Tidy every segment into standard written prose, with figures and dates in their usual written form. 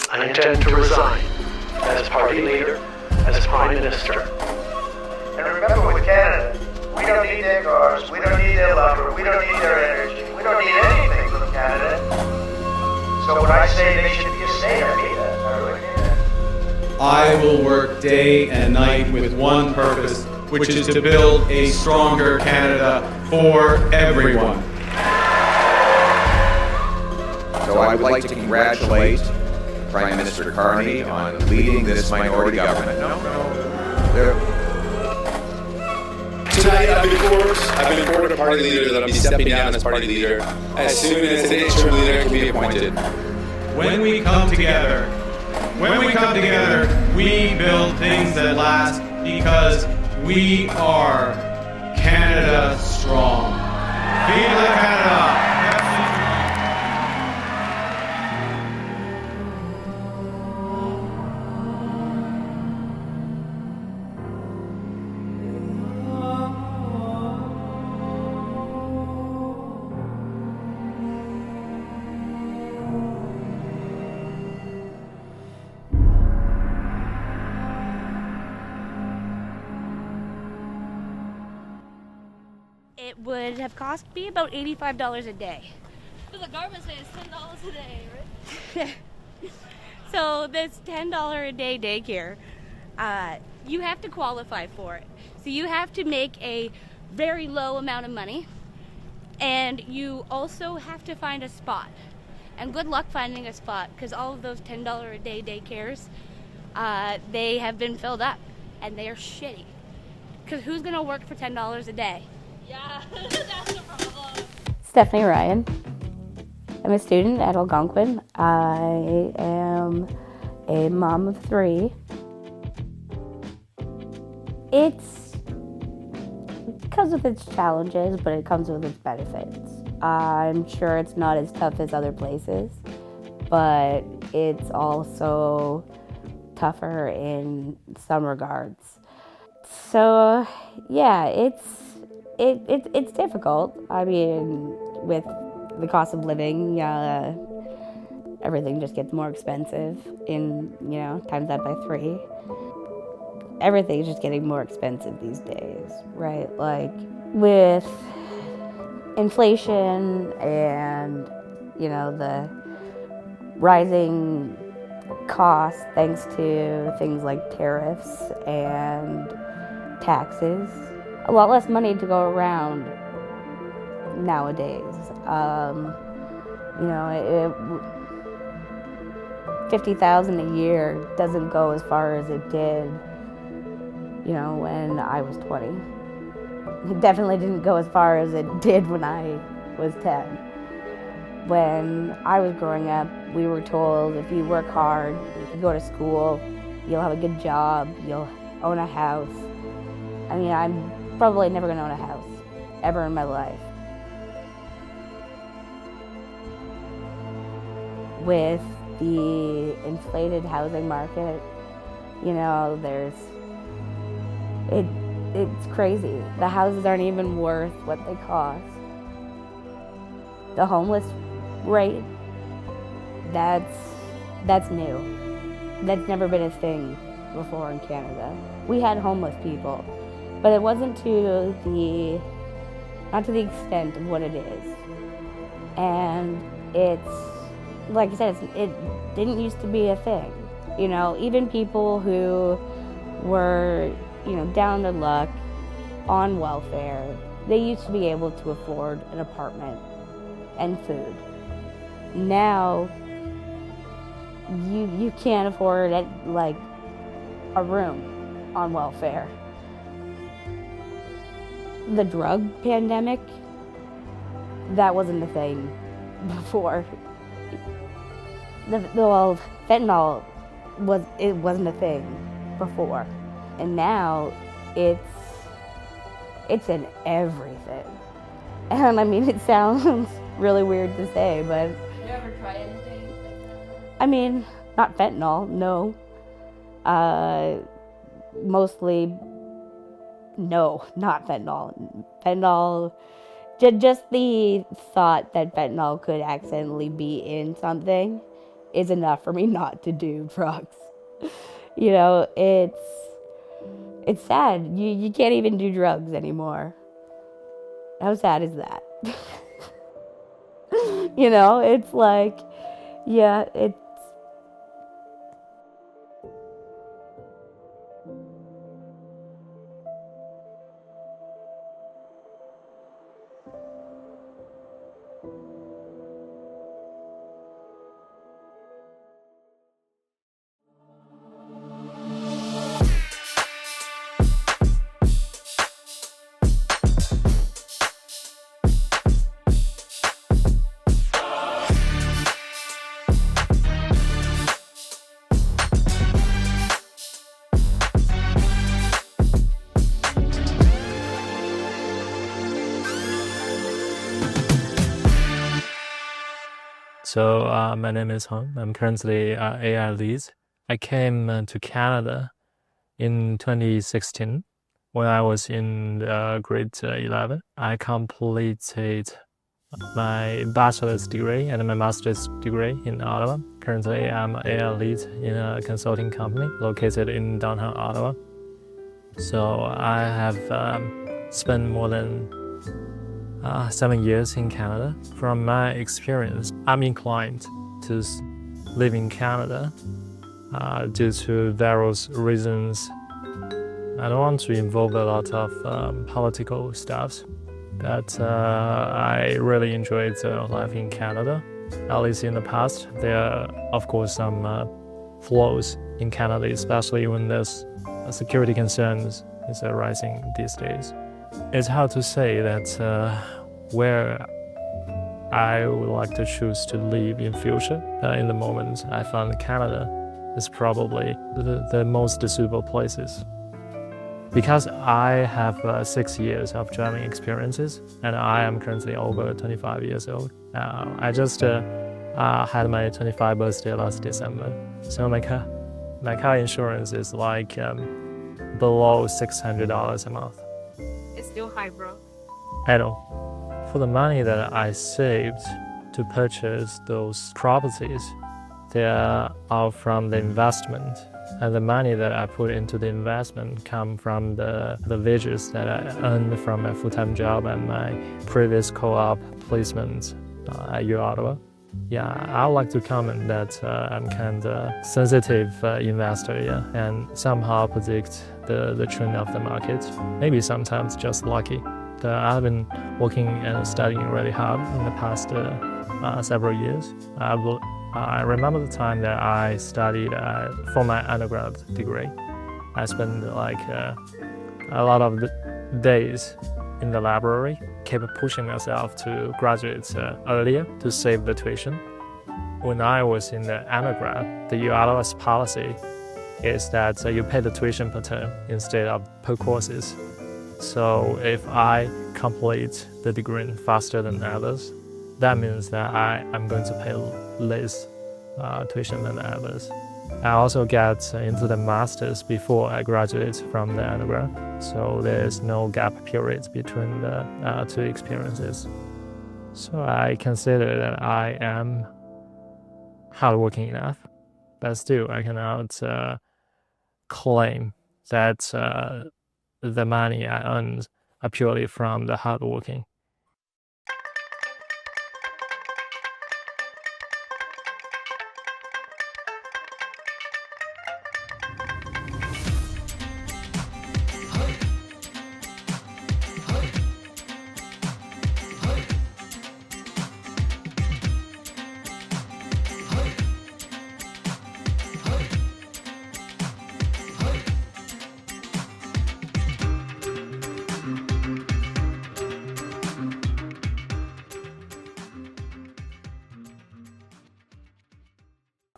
I intend to resign as party leader, as prime minister. And remember, with Canada, we don't need their cars, we don't need their lumber, we don't need their energy, we don't need anything from Canada. So when I say they should be a state, I mean that. I really mean that. I will work day and night with one purpose, which is to build a stronger Canada for everyone. So I would like to congratulate Prime Minister Carney on leading this minority government. Tonight, I've been informed a party leader that I'll be stepping down as party leader as soon as an interim leader can be appointed. When we come together, we build things that last because we are Canada strong. Vive la Canada! It would have cost me about $85 a day. But the government says $10 a day, right? So this $10 a day daycare, you have to qualify for it. So you have to make a very low amount of money, and you also have to find a spot. And good luck finding a spot, because all of those $10 a day daycares, they have been filled up, and they are shitty. Because who's gonna work for $10 a day? Yeah, that's the problem. Stephanie Ryan. I'm a student at Algonquin. I am a mom of 3. It's because of its challenges, but it comes with its benefits. I'm sure it's not as tough as other places, but it's also tougher in some regards. So, yeah, it's difficult. I mean, with the cost of living, everything just gets more expensive times that by 3. Everything's just getting more expensive these days, right? Like, with inflation and, the rising costs thanks to things like tariffs and taxes, a lot less money to go around nowadays. $50,000 a year doesn't go as far as it did, when I was 20. It definitely didn't go as far as it did when I was 10. When I was growing up, we were told if you work hard, if you go to school, you'll have a good job, you'll own a house. I mean, I'm probably never going to own a house, ever in my life. With the inflated housing market, it's crazy. The houses aren't even worth what they cost. The homeless rate, that's new. That's never been a thing before in Canada. We had homeless people, but it wasn't not to the extent of what it is. And it's, like I said, it didn't used to be a thing. Even people who were, down to luck, on welfare, they used to be able to afford an apartment and food. Now, you can't afford a room on welfare. The drug pandemic, that wasn't a thing before. Fentanyl wasn't a thing before, and now it's in everything. And I mean, it sounds really weird to say, but You ever try anything? I mean, not fentanyl, no. Mostly, no, not fentanyl. Fentanyl, just the thought that fentanyl could accidentally be in something is enough for me not to do drugs. You know, it's sad. You can't even do drugs anymore. How sad is that? You know, it's like, yeah, it's. So my name is Hong. I'm currently AI lead. I came to Canada in 2016 when I was in grade 11. I completed my bachelor's degree and my master's degree in Ottawa. Currently, I'm AI lead in a consulting company located in downtown Ottawa. So I have spent more than 7 years in Canada. From my experience, I'm inclined to live in Canada due to various reasons. I don't want to involve a lot of political stuff, but I really enjoyed life in Canada. At least in the past, there are of course some flaws in Canada, especially when there's security concerns is arising these days. It's hard to say that where I would like to choose to live in future. In the moment, I found Canada is probably the most suitable places. Because I have 6 years of driving experiences and I am currently over 25 years old. I just had my 25th birthday last December. So my car insurance is like below $600 a month. It's still high, bro. I know. For the money that I saved to purchase those properties, they are all from the investment. And the money that I put into the investment come from the wages that I earned from my full-time job and my previous co-op placement at U Ottawa. Yeah, I would like to comment that I'm kind of sensitive investor, yeah, and somehow predict the trend of the market. Maybe sometimes just lucky. I've been working and studying really hard in the past several years. I remember the time that I studied for my undergrad degree. I spent like a lot of days in the library, kept pushing myself to graduate earlier to save the tuition. When I was in the undergrad, the U Ottawa's policy is that you pay the tuition per term instead of per courses. So if I complete the degree faster than others, that means that I'm going to pay less tuition than others. I also get into the master's before I graduate from the undergrad, so there's no gap period between the two experiences. So I consider that I am hardworking enough, but still I cannot claim that the money I earned are purely from the hard working.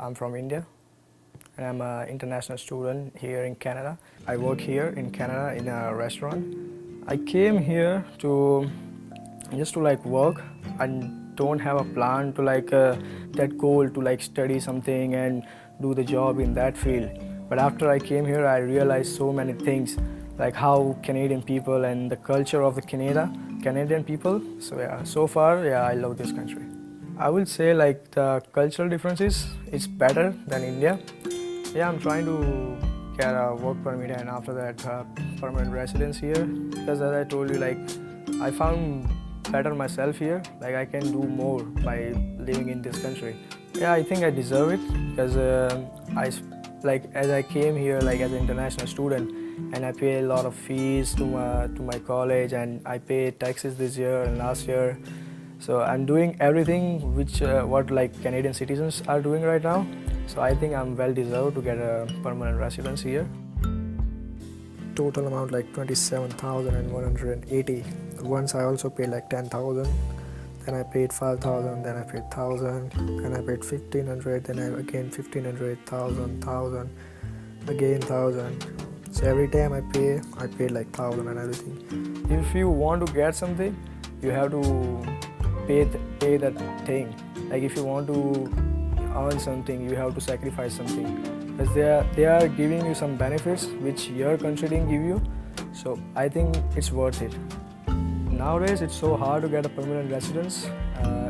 I'm from India and I'm an international student here in Canada. I work here in Canada in a restaurant. I came here to just to work and don't have a plan to that goal to study something and do the job in that field. But after I came here, I realized so many things, like how Canadian people and the culture of the Canadian people. So yeah, so far, yeah, I love this country. I will say like the cultural differences is better than India. Yeah, I'm trying to get a work permit and after that permanent residence here, because as I told you, like I found better myself here. Like I can do more by living in this country. Yeah, I think I deserve it because as I came here like as an international student, and I pay a lot of fees to my college, and I pay taxes this year and last year. So I'm doing everything which what like Canadian citizens are doing right now. So I think I'm well deserved to get a permanent residence here. Total amount like 27,180. Once I also paid like 10,000. Then I paid 5,000. Then I paid 1,000. Then I paid 1,500. Then I again 1,500, 1,000, again 1,000. So every time I paid like 1,000 and everything. If you want to get something, you have to pay that thing. Like if you want to earn something, you have to sacrifice something. Because they are giving you some benefits which your country didn't give you. So I think it's worth it. Nowadays it's so hard to get a permanent residence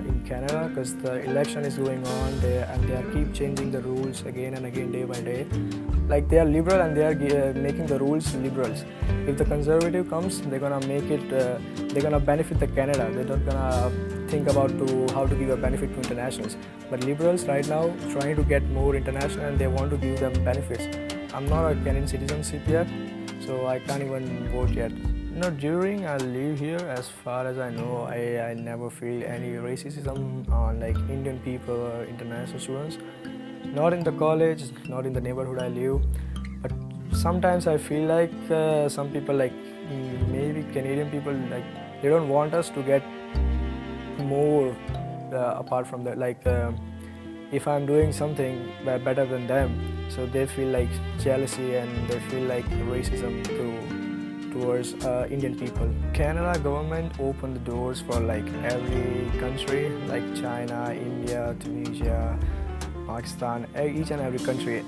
in Canada because the election is going on there and they are keep changing the rules again and again day by day. Like they are liberal and they are making the rules liberals. If the conservative comes, they're gonna make it. They're gonna benefit the Canada. They're not gonna think about how to give a benefit to internationals. But liberals right now trying to get more international and they want to give them benefits. I'm not a Canadian citizenship yet, so I can't even vote yet. During I live here, as far as I know, I never feel any racism on like Indian people or international students. Not in the college, not in the neighborhood I live. But sometimes I feel like some people like maybe Canadian people like they don't want us to get more apart from that. Like if I'm doing something better than them, so they feel like jealousy and they feel like racism towards Indian people. Canada government opened the doors for like every country, like China, India, Tunisia, Pakistan, each and every country,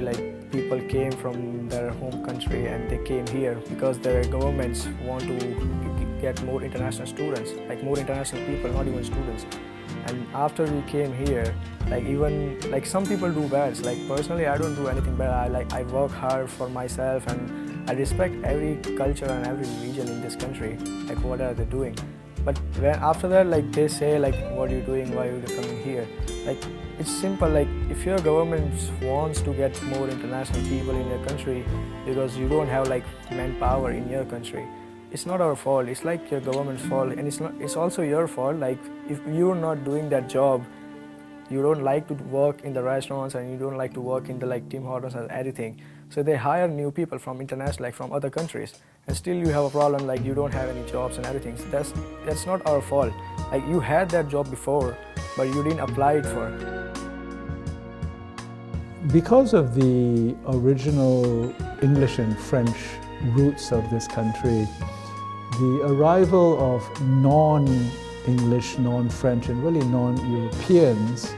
like people came from their home country and they came here because their governments want to get more international students, like more international people, not even students. And after we came here, like even like some people do bad. Like personally, I don't do anything bad. I work hard for myself and I respect every culture and every religion in this country. Like what are they doing? But when after that, like they say like, what are you doing? Why are you coming here? Like it's simple. Like if your government wants to get more international people in your country because you don't have like manpower in your country, it's not our fault. It's like your government's fault, and it's also your fault. Like if you're not doing that job, you don't like to work in the restaurants and you don't like to work in the like Tim Hortons and everything. So they hire new people from international, like from other countries, and still you have a problem. Like you don't have any jobs and everything. So that's not our fault. Like you had that job before, but you didn't apply it for. Because of the original English and French roots of this country, the arrival of non-English, non-French, and really non-Europeans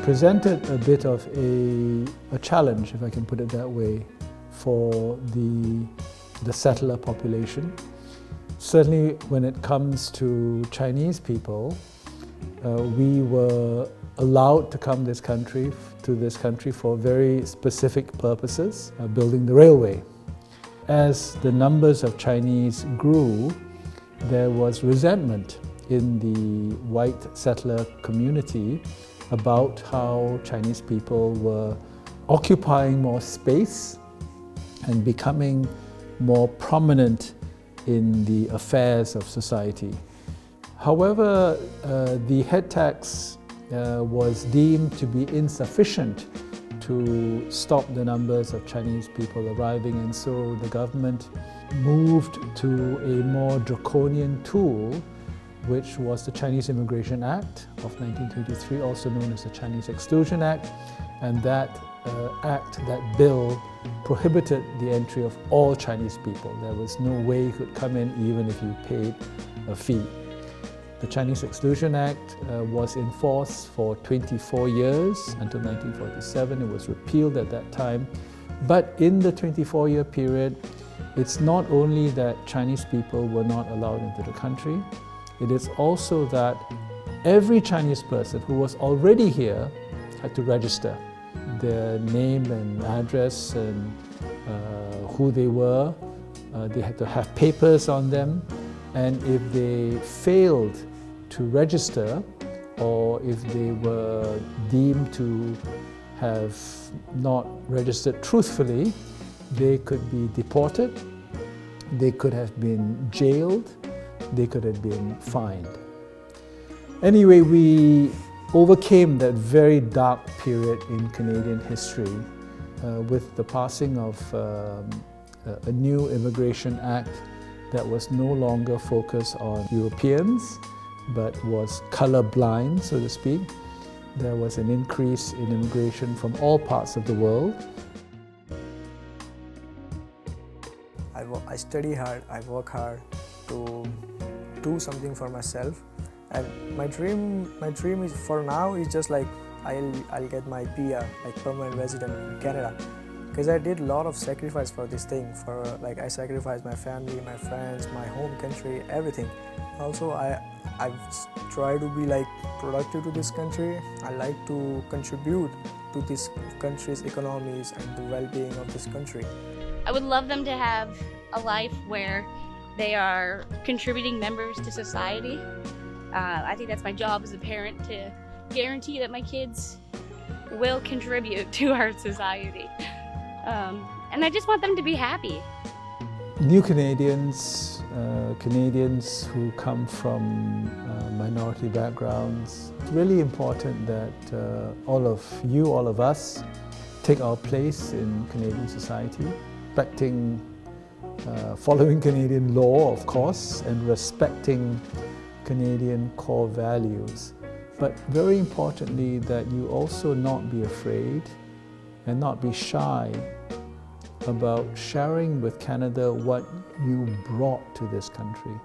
presented a bit of a challenge, if I can put it that way, for the settler population. Certainly when it comes to Chinese people, we were allowed to come to this country for very specific purposes, building the railway. As the numbers of Chinese grew, there was resentment in the white settler community about how Chinese people were occupying more space and becoming more prominent in the affairs of society. However, the head tax was deemed to be insufficient to stop the numbers of Chinese people arriving, and so the government moved to a more draconian tool, which was the Chinese Immigration Act of 1923, also known as the Chinese Exclusion Act, and that bill prohibited the entry of all Chinese people. There was no way you could come in even if you paid a fee. The Chinese Exclusion Act was in force for 24 years until 1947. It was repealed at that time. But in the 24-year period, it's not only that Chinese people were not allowed into the country, it is also that every Chinese person who was already here had to register their name and address and who they were. They had to have papers on them, and if they failed to register, or if they were deemed to have not registered truthfully, they could be deported, they could have been jailed, they could have been fined. Anyway, we overcame that very dark period in Canadian history with the passing of a new Immigration Act that was no longer focused on Europeans, but was colorblind, so to speak. There was an increase in immigration from all parts of the world. I study hard, I work hard to do something for myself. And my dream is, for now, is just like I'll get my PR, like permanent resident in Canada. Because I did a lot of sacrifice for this thing. Like I sacrificed my family, my friends, my home country, everything. Also, I've tried to be like productive to this country. I like to contribute to this country's economies and the well-being of this country. I would love them to have a life where they are contributing members to society. I think that's my job as a parent, to guarantee that my kids will contribute to our society. And I just want them to be happy. New Canadians, Canadians who come from minority backgrounds, it's really important that all of us, take our place in Canadian society, respecting, following Canadian law, of course, and respecting Canadian core values. But very importantly, that you also not be afraid and not be shy about sharing with Canada what you brought to this country.